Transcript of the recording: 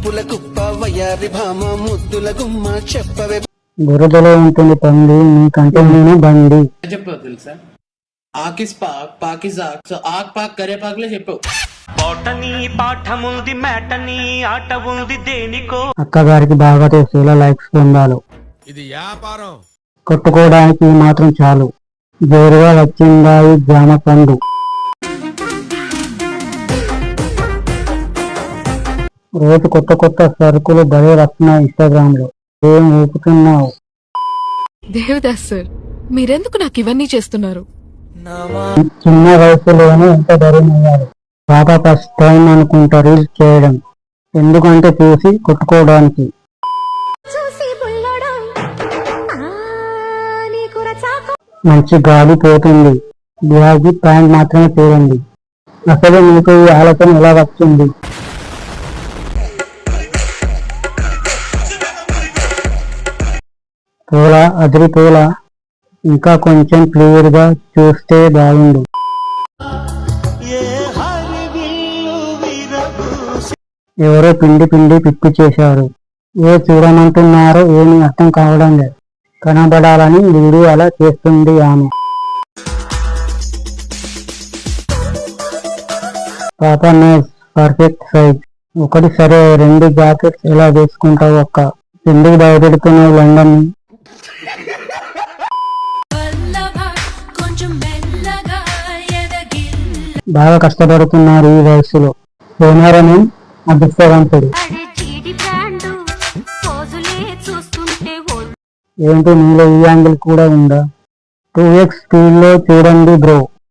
ముప్పుల కుప్ప వయారి భామ ముద్దుల గుమ్మ చెప్పవే. బురదలో ఉంటుంది పంది, నీకంటే నేను బండి. చెప్పావు తెలుసా? ఆకిస్ పాక్ పాకిజాక్, సో ఆక్ పాక్ కరే పాక్లే చెప్పావు. పోటని పాఠముంది మేటని ఆట ఉంది దేనికో. అక్కగారికి బాగా తెలిసేలా లైక్స్ పొందాలి. ఇది వ్యాపారం. కొట్టుకోవడానికి ఈ మాత్రం చాలు. జోరుగా వచ్చిందా ఈ జామ పండు. రోజు కొత్త కొత్త సరుకులు భలే వస్తున్నాయి ఇన్స్టాగ్రామ్ లో. ఏం ఊపుతున్నావు? దేవదాస్ సార్, మీరెందుకు నాకు ఇవన్నీ చేస్తున్నారు? చిన్న వయసులోనే ఎంత ధైర్యమయ్యారు. పాప ఫస్ట్ టైం అనుకుంటా రీల్స్ చేయడం. ఎందుకంటే చూసి కొట్టుకోవడానికి. మంచి గాలి పోతుంది. బ్యాగి ప్యాంట్ మాత్రమే చూడండి. అసలు మీకు ఈ ఆలోచన ఎలా వచ్చింది? పోలా అదిరిపోలా. ఇంకా కొంచెం క్లియర్ గా చూస్తే బాగుండు. ఎవరో పిండి పిండి పిప్పి చేశారు. ఏ చూడమంటున్నారో ఏమీ అర్థం కావడం లేదు. కనబడాలని వీడియో అలా చేస్తుంది ఆమె. పాప నైస్, పర్ఫెక్ట్ సైజ్. ఒకటి సరే, 2 జాకెట్స్ ఎలా వేసుకుంటావు అక్క? ఎందుకు భయపెడుతున్నావు లండన్? బాగా కష్టపడుతున్నారు ఈ వయసులో. సోనారని అదృష్టవంతుడు. ఏంటి నీలో ఈ యాంగిల్ కూడా ఉందా? 2x స్పీడ్ లో చూడండి బ్రో.